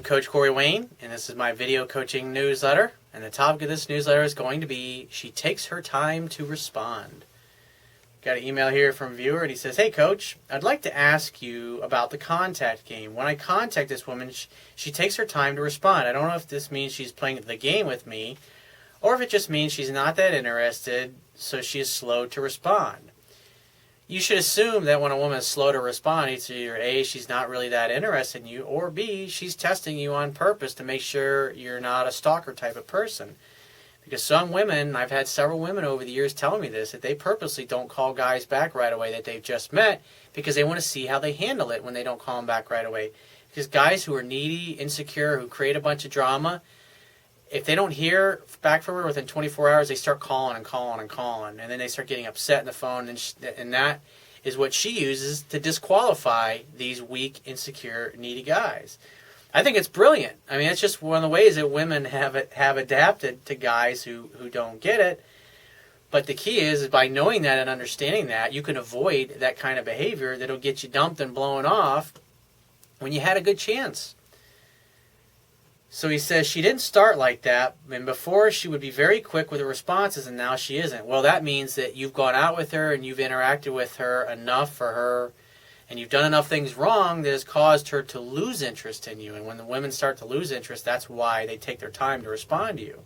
Coach Corey Wayne, and this is my video coaching newsletter. And the topic of this newsletter is going to be, she takes her time to respond. Got an email here from a viewer, and he says, "Hey Coach, I'd like to ask you about the contact game. When I contact this woman, she takes her time to respond. I don't know if this means she's playing the game with me, or if it just means she's not that interested, so she is slow to respond. You should assume that when a woman is slow to respond, it's either A, she's not really that interested in you, or B, she's testing you on purpose to make sure you're not a stalker type of person. Because some women, I've had several women over the years telling me this, that they purposely don't call guys back right away that they've just met because they want to see how they handle it when they don't call them back right away. Because guys who are needy, insecure, who create a bunch of drama, if they don't hear back from her within 24 hours, they start calling and calling and calling. And then they start getting upset in the phone. And that is what she uses to disqualify these weak, insecure, needy guys. I think it's brilliant. I mean, it's just one of the ways that women have adapted to guys who don't get it. But the key is by knowing that and understanding that, you can avoid that kind of behavior that'll get you dumped and blown off when you had a good chance. So he says she didn't start like that, and before she would be very quick with her responses, and now she isn't. Well, that means that you've gone out with her and you've interacted with her enough for her, and you've done enough things wrong that has caused her to lose interest in you. And when the women start to lose interest, that's why they take their time to respond to you.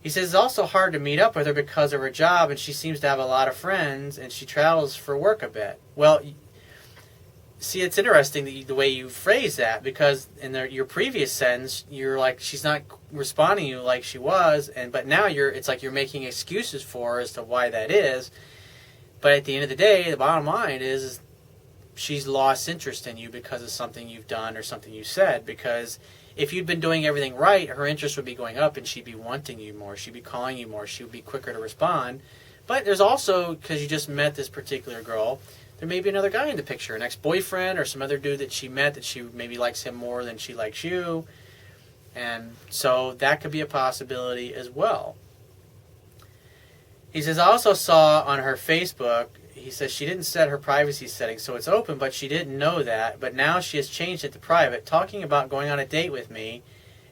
He says it's also hard to meet up with her because of her job, and she seems to have a lot of friends, and she travels for work a bit. Well, see, it's interesting the way you phrase that, because in your previous sentence, you're like, she's not responding to you like she was, but now it's like you're making excuses for her as to why that is. But at the end of the day, the bottom line is she's lost interest in you because of something you've done or something you said. Because if you'd been doing everything right, her interest would be going up and she'd be wanting you more. She'd be calling you more. She would be quicker to respond. But there's also, because you just met this particular girl, there may be another guy in the picture, an ex-boyfriend or some other dude that she met that she maybe likes him more than she likes you. And so that could be a possibility as well. He says, I also saw on her Facebook, he says she didn't set her privacy settings, so it's open, but she didn't know that. But now she has changed it to private, talking about going on a date with me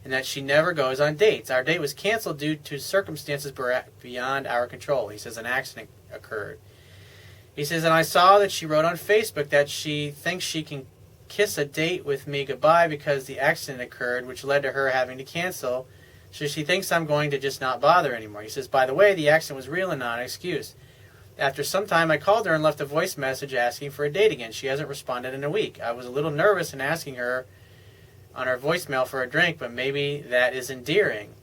and that she never goes on dates. Our date was canceled due to circumstances beyond our control. He says an accident occurred. He says, and I saw that she wrote on Facebook that she thinks she can kiss a date with me goodbye because the accident occurred, which led to her having to cancel. So she thinks I'm going to just not bother anymore. He says, by the way, the accident was real and not an excuse. After some time, I called her and left a voice message asking for a date again. She hasn't responded in a week. I was a little nervous in asking her on her voicemail for a drink, but maybe that is endearing.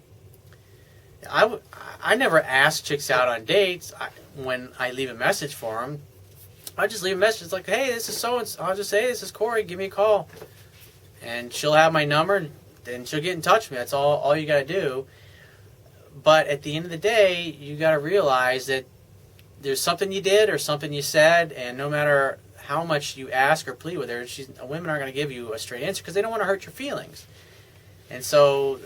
I never ask chicks out on dates. When I leave a message for them, I just leave a message like, hey, this is so-and-so. I'll just say, hey, this is Corey. Give me a call. And she'll have my number, and she'll get in touch with me. That's all you got to do. But at the end of the day, you got to realize that there's something you did or something you said, and no matter how much you ask or plead with her, women aren't going to give you a straight answer because they don't want to hurt your feelings. And so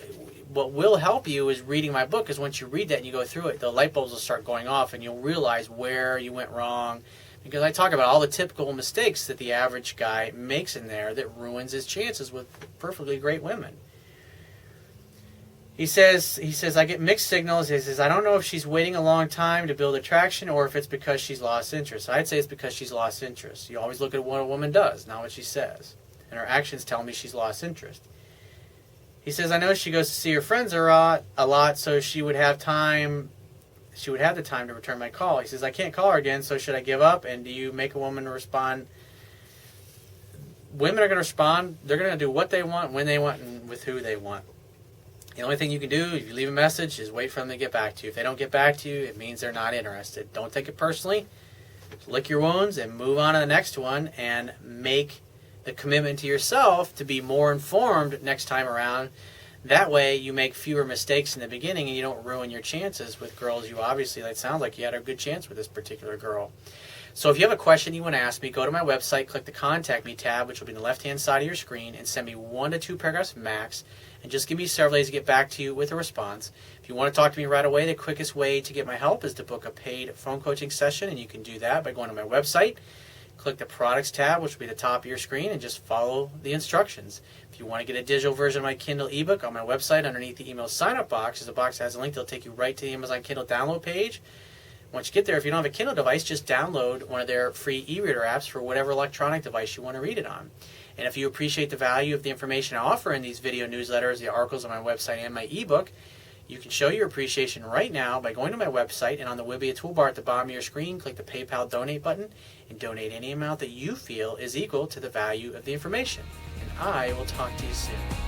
what will help you is reading my book, because once you read that and you go through it, the light bulbs will start going off and you'll realize where you went wrong. Because I talk about all the typical mistakes that the average guy makes in there that ruins his chances with perfectly great women. He says, I get mixed signals. He says, I don't know if she's waiting a long time to build attraction or if it's because she's lost interest. I'd say it's because she's lost interest. You always look at what a woman does, not what she says. And her actions tell me she's lost interest. He says, I know she goes to see her friends a lot, so she would have time. She would have the time to return my call. He says, I can't call her again, so should I give up? And do you make a woman respond? Women are going to respond. They're going to do what they want, when they want, and with who they want. The only thing you can do if you leave a message is wait for them to get back to you. If they don't get back to you, it means they're not interested. Don't take it personally. Lick your wounds and move on to the next one and make the commitment to yourself to be more informed next time around. That way you make fewer mistakes in the beginning and you don't ruin your chances with girls. You obviously, it sounds like you had a good chance with this particular girl. So if you have a question you want to ask me, go to my website, click the Contact Me tab, which will be on the left-hand side of your screen, and send me 1 to 2 paragraphs max, and just give me several days to get back to you with a response. If you want to talk to me right away, the quickest way to get my help is to book a paid phone coaching session, and you can do that by going to my website, click the Products tab, which will be the top of your screen, and just follow the instructions. If you want to get a digital version of my Kindle ebook, on my website, underneath the email sign-up box, there's a box that has a link that'll take you right to the Amazon Kindle download page. Once you get there, if you don't have a Kindle device, just download one of their free e-reader apps for whatever electronic device you want to read it on. And if you appreciate the value of the information I offer in these video newsletters, the articles on my website, and my ebook, you can show your appreciation right now by going to my website, and on the Wibbia toolbar at the bottom of your screen, click the PayPal donate button and donate any amount that you feel is equal to the value of the information. And I will talk to you soon.